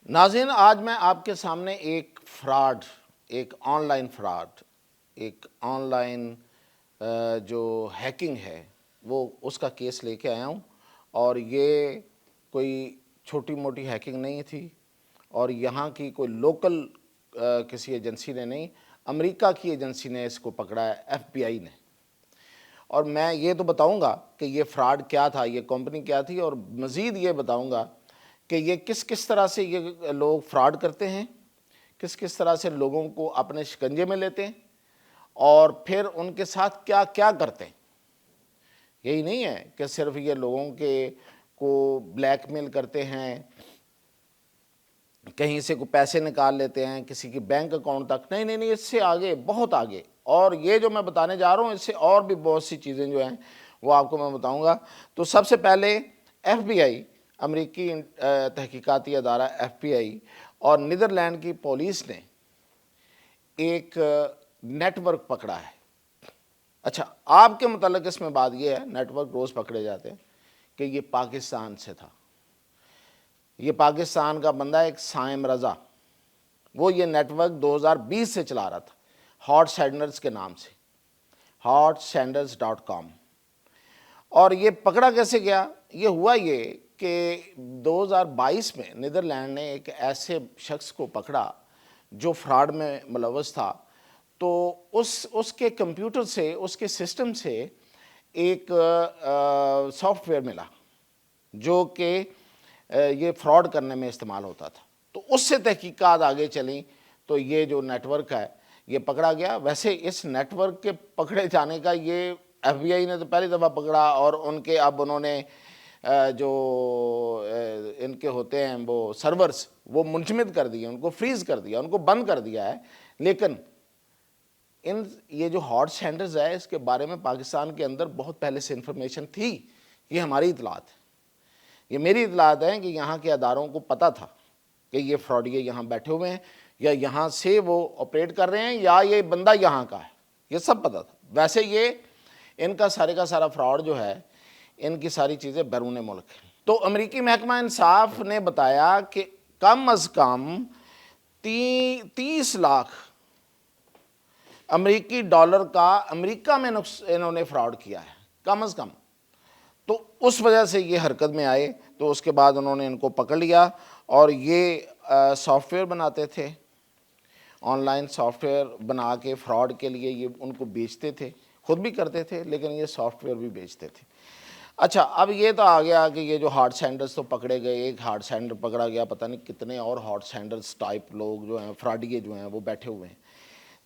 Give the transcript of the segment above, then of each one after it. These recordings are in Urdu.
ناظرین، آج میں آپ کے سامنے ایک فراڈ، ایک آن لائن فراڈ، ایک آن لائن جو ہیکنگ ہے وہ اس کا کیس لے کے آیا ہوں۔ اور یہ کوئی چھوٹی موٹی ہیکنگ نہیں تھی، اور یہاں کی کوئی لوکل کسی ایجنسی نے نہیں، امریکہ کی ایجنسی نے اس کو پکڑا ہے، ایف بی آئی نے۔ اور میں یہ تو بتاؤں گا کہ یہ فراڈ کیا تھا، یہ کمپنی کیا تھی، اور مزید یہ بتاؤں گا کہ یہ کس طرح سے یہ لوگ فراڈ کرتے ہیں، کس طرح سے لوگوں کو اپنے شکنجے میں لیتے ہیں، اور پھر ان کے ساتھ کیا کیا کرتے ہیں۔ یہی نہیں ہے کہ صرف یہ لوگوں کو بلیک میل کرتے ہیں، کہیں سے کوئی پیسے نکال لیتے ہیں کسی کی بینک اکاؤنٹ تک، نہیں، اس سے آگے، بہت آگے۔ اور یہ جو میں بتانے جا رہا ہوں، اس سے اور بھی بہت سی چیزیں جو ہیں وہ آپ کو میں بتاؤں گا۔ تو سب سے پہلے ایف بی آئی، امریکی تحقیقاتی ادارہ ایف بی آئی اور نیدرلینڈ کی پولیس نے ایک نیٹ ورک پکڑا ہے۔ اچھا، آپ کے متعلق اس میں بات یہ ہے، نیٹ ورک روز پکڑے جاتے ہیں، کہ یہ پاکستان سے تھا۔ یہ پاکستان کا بندہ ایک سائم رضا، وہ یہ نیٹ ورک 2020 سے چلا رہا تھا، ہاٹ سینڈرز کے نام سے، hotsenders.com۔ اور یہ پکڑا کیسے گیا؟ یہ ہوا یہ کہ 2022 میں نیدرلینڈ نے ایک ایسے شخص کو پکڑا جو فراڈ میں ملوث تھا۔ تو اس کے کمپیوٹر سے، اس کے سسٹم سے ایک سافٹ ویئر ملا جو کہ یہ فراڈ کرنے میں استعمال ہوتا تھا۔ تو اس سے تحقیقات آگے چلیں تو یہ جو نیٹ ورک ہے یہ پکڑا گیا۔ ویسے اس نیٹ ورک کے پکڑے جانے کا یہ ایف بی آئی نے تو پہلی دفعہ پکڑا، اور ان کے اب انہوں نے جو ان کے ہوتے ہیں وہ سرورز، وہ منجمد کر دیے، ان کو فریز کر دیا، ان کو بند کر دیا ہے۔ لیکن یہ جو ہاٹ سینڈرز ہے، اس کے بارے میں پاکستان کے اندر بہت پہلے سے انفارمیشن تھی۔ یہ ہماری اطلاعات ہے، یہ میری اطلاعات ہیں کہ یہاں کے اداروں کو پتہ تھا کہ یہ فراڈیے یہاں بیٹھے ہوئے ہیں، یا یہاں سے وہ آپریٹ کر رہے ہیں، یا یہ بندہ یہاں کا ہے، یہ سب پتہ تھا۔ ویسے یہ ان کا سارا فراڈ جو ہے، ان کی ساری چیزیں بیرون ملک ہیں۔ تو امریکی محکمہ انصاف نے بتایا کہ کم از کم 30 لاکھ امریکی ڈالر کا امریکہ میں انہوں نے فراڈ کیا ہے، کم از کم۔ تو اس وجہ سے یہ حرکت میں آئے، تو اس کے بعد انہوں نے ان کو پکڑ لیا۔ اور یہ سافٹ ویئر بناتے تھے، آن لائن سافٹ ویئر بنا کے فراڈ کے لیے یہ ان کو بیچتے تھے، خود بھی کرتے تھے لیکن یہ سافٹ ویئر بھی بیچتے تھے۔ اچھا، اب یہ تو آ گیا کہ یہ جو ہارٹ سینڈرز تو پکڑے گئے، ایک ہارٹ سینڈر پکڑا گیا، پتہ نہیں کتنے اور ہارٹ سینڈرز ٹائپ لوگ جو ہیں، فراڈیے جو ہیں، وہ بیٹھے ہوئے ہیں۔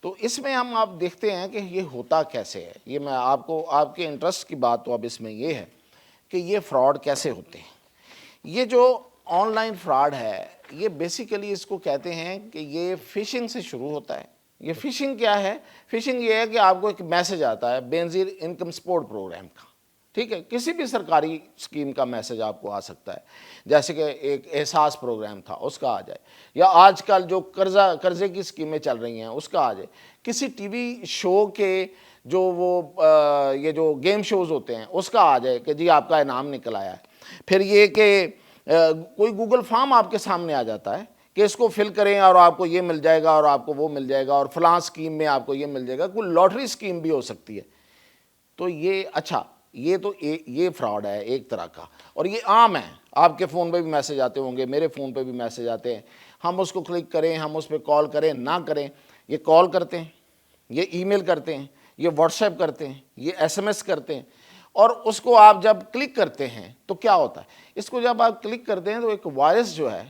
تو اس میں ہم آپ دیکھتے ہیں کہ یہ ہوتا کیسے ہے۔ یہ میں آپ کے انٹرسٹ کی بات تو اب اس میں یہ ہے کہ یہ فراڈ کیسے ہوتے ہیں۔ یہ جو آن لائن فراڈ ہے، یہ بیسیکلی اس کو کہتے ہیں کہ یہ فشنگ سے شروع ہوتا ہے۔ یہ فشنگ کیا ہے؟ فشنگ یہ ہے کہ آپ کو ایک میسج آتا ہے بینظیر انکم سپورٹ پروگرام کا، ٹھیک ہے، کسی بھی سرکاری اسکیم کا میسج آپ کو آ سکتا ہے، جیسے کہ ایک احساس پروگرام تھا اس کا آ جائے، یا آج کل جو قرضے کی اسکیمیں چل رہی ہیں اس کا آ جائے، کسی ٹی وی شو کے جو یہ جو گیم شوز ہوتے ہیں اس کا آ جائے کہ جی آپ کا انعام نکل آیا ہے۔ پھر یہ کہ کوئی گوگل فارم آپ کے سامنے آ جاتا ہے کہ اس کو فل کریں اور آپ کو یہ مل جائے گا، اور آپ کو وہ مل جائے گا، اور فلاں اسکیم میں آپ کو یہ مل جائے گا، کوئی لاٹری اسکیم بھی ہو سکتی ہے۔ تو یہ اچھا، یہ فراڈ ہے ایک طرح کا، اور یہ عام ہے۔ آپ کے فون پہ بھی میسج آتے ہوں گے، میرے فون پہ بھی میسج آتے ہیں، ہم اس کو کلک کریں، ہم اس پہ کال کریں نہ کریں، یہ کال کرتے ہیں، یہ ای میل کرتے ہیں، یہ واٹس ایپ کرتے ہیں، یہ ایس ایم ایس کرتے ہیں۔ اور اس کو آپ جب کلک کرتے ہیں تو کیا ہوتا ہے؟ اس کو جب آپ کلک کرتے ہیں تو ایک وائرس جو ہے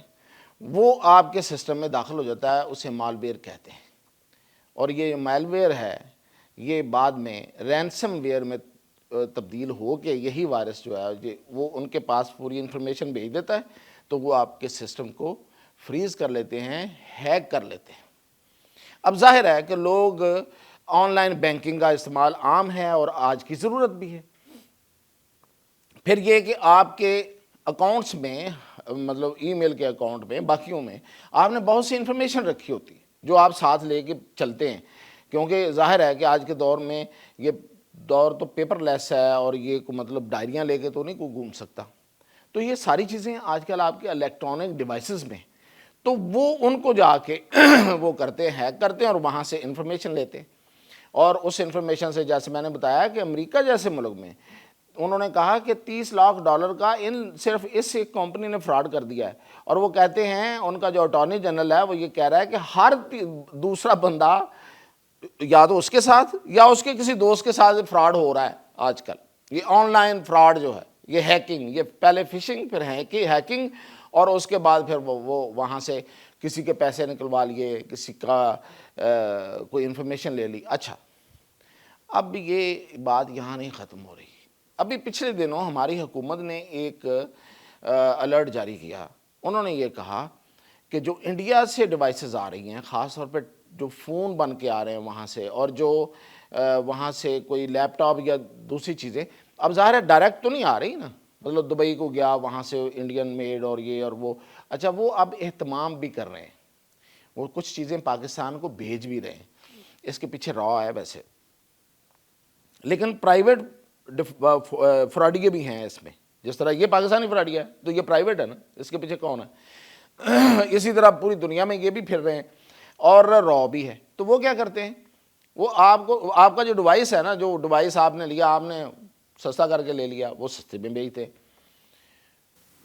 وہ آپ کے سسٹم میں داخل ہو جاتا ہے، اسے مال ویئر کہتے ہیں۔ اور یہ میل ویئر ہے، یہ بعد میں رینسم ویئر میں تبدیل ہو کے یہی وائرس جو ہے وہ ان کے پاس پوری انفارمیشن بھیج دیتا ہے، تو وہ آپ کے سسٹم کو فریز کر لیتے ہیں، ہیک کر لیتے ہیں۔ اب ظاہر ہے کہ لوگ آن لائن بینکنگ کا استعمال عام ہے اور آج کی ضرورت بھی ہے۔ پھر یہ کہ آپ کے اکاؤنٹس میں، مطلب ای میل کے اکاؤنٹ میں، باقیوں میں آپ نے بہت سی انفارمیشن رکھی ہوتی ہے جو آپ ساتھ لے کے چلتے ہیں، کیونکہ ظاہر ہے کہ آج کے دور میں یہ دور تو پیپر لیس ہے، اور یہ مطلب ڈائریاں لے کے تو نہیں کوئی گھوم سکتا۔ تو یہ ساری چیزیں آج کل آپ کے الیکٹرانک ڈیوائسز میں، تو وہ ان کو جا کے وہ کرتے ہیں، ہیک کرتے ہیں اور وہاں سے انفارمیشن لیتے ہیں، اور اس انفارمیشن سے جیسے میں نے بتایا کہ امریکہ جیسے ملک میں انہوں نے کہا کہ $30 لاکھ کا صرف اس ایک کمپنی نے فراڈ کر دیا ہے، اور وہ کہتے ہیں ان کا جو اٹارنی جنرل ہے وہ یہ کہہ رہا ہے کہ ہر دوسرا بندہ یا تو اس کے ساتھ یا اس کے کسی دوست کے ساتھ فراڈ ہو رہا ہے آج کل۔ یہ آن لائن فراڈ جو ہے، یہ ہیکنگ، یہ پہلے فشنگ پھر ہیکنگ، اور اس کے بعد پھر وہ وہاں سے کسی کے پیسے نکلوا لیے، کسی کا کوئی انفارمیشن لے لی۔ اچھا، اب یہ بات یہاں نہیں ختم ہو رہی۔ ابھی پچھلے دنوں ہماری حکومت نے ایک الرٹ جاری کیا، انہوں نے یہ کہا کہ جو انڈیا سے ڈیوائسز آ رہی ہیں، خاص طور پہ جو فون بن کے آ رہے ہیں وہاں سے، اور جو وہاں سے کوئی لیپ ٹاپ یا دوسری چیزیں، اب ظاہر ہے ڈائریکٹ تو نہیں آ رہی نا، مطلب دبئی کو گیا وہاں سے انڈین میڈ اور یہ اور وہ، اچھا وہ اب اہتمام بھی کر رہے ہیں، وہ کچھ چیزیں پاکستان کو بھیج بھی رہے ہیں، اس کے پیچھے را ہے ویسے، لیکن پرائیویٹ فراڈیے بھی ہیں اس میں، جس طرح یہ پاکستانی فراڈیا ہے تو یہ پرائیویٹ ہے نا، اس کے پیچھے کون ہے؟ اسی طرح پوری دنیا میں یہ بھی پھر رہے ہیں، اور را بھی ہے۔ تو وہ کیا کرتے ہیں، وہ آپ کا جو ڈیوائس ہے نا، جو ڈیوائس آپ نے لیا، آپ نے سستا کر کے لے لیا، وہ سستے میں بیچتے ہیں،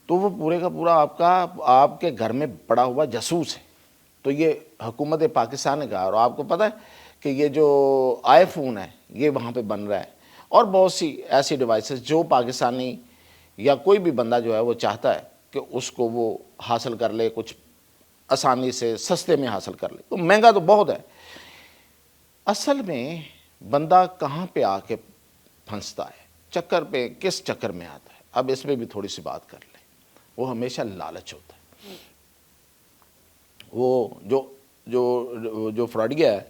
تو وہ پورے کا پورا آپ کے گھر میں پڑا ہوا جاسوس ہے۔ تو یہ حکومت پاکستان نے کہا، اور آپ کو پتہ ہے کہ یہ جو آئی فون ہے یہ وہاں پہ بن رہا ہے، اور بہت سی ایسی ڈیوائسز جو پاکستانی یا کوئی بھی بندہ جو ہے وہ چاہتا ہے کہ اس کو وہ حاصل کر لے، کچھ آسانی سے سستے میں حاصل کر لے، تو مہنگا تو بہت ہے۔ اصل میں بندہ کہاں پہ آ کے پھنستا ہے، چکر پہ کس چکر میں آتا ہے، اب اس میں بھی تھوڑی سی بات کر لیں۔ وہ ہمیشہ لالچ ہوتا ہے، وہ جو فراڈیا ہے،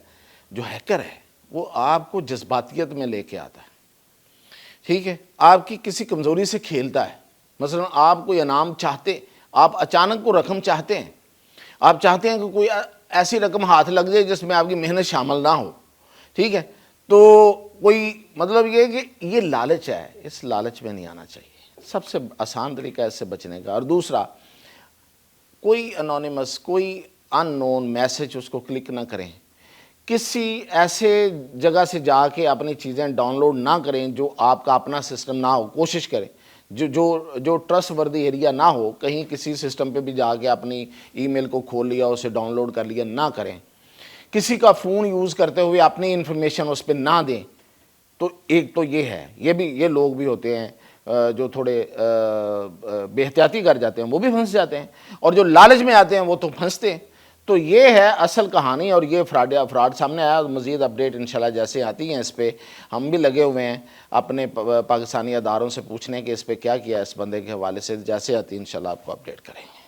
جو ہیکر ہے، وہ آپ کو جذباتیت میں لے کے آتا ہے، ٹھیک ہے، آپ کی کسی کمزوری سے کھیلتا ہے، مثلا آپ کوئی انعام چاہتے، آپ اچانک کو رقم چاہتے ہیں، آپ چاہتے ہیں کہ کوئی ایسی رقم ہاتھ لگ جائے جس میں آپ کی محنت شامل نہ ہو، ٹھیک ہے، تو کوئی مطلب یہ کہ یہ لالچ ہے، اس لالچ میں نہیں آنا چاہیے۔ سب سے آسان طریقہ اس سے بچنے کا، اور دوسرا، کوئی انونیمس، کوئی ان نون میسج اس کو کلک نہ کریں، کسی ایسے جگہ سے جا کے اپنی چیزیں ڈاؤن لوڈ نہ کریں جو آپ کا اپنا سسٹم نہ ہو، کوشش کریں جو ٹرسٹ وردی ایریا نہ ہو، کہیں کسی سسٹم پہ بھی جا کے اپنی ای میل کو کھول لیا، اسے ڈاؤن لوڈ کر لیا، نہ کریں۔ کسی کا فون یوز کرتے ہوئے اپنی انفارمیشن اس پہ نہ دیں۔ تو ایک تو یہ ہے، یہ لوگ بھی ہوتے ہیں جو تھوڑے بے احتیاطی کر جاتے ہیں، وہ بھی پھنس جاتے ہیں، اور جو لالچ میں آتے ہیں وہ تو پھنستے ہیں۔ تو یہ ہے اصل کہانی، اور یہ فراڈ سامنے آیا۔ مزید اپڈیٹ انشاءاللہ جیسے آتی ہیں اس پہ ہم بھی لگے ہوئے ہیں اپنے پاکستانی اداروں سے پوچھنے کہ اس پہ کیا کیا اس بندے کے حوالے سے، جیسے آتی انشاءاللہ آپ کو اپڈیٹ کریں گے۔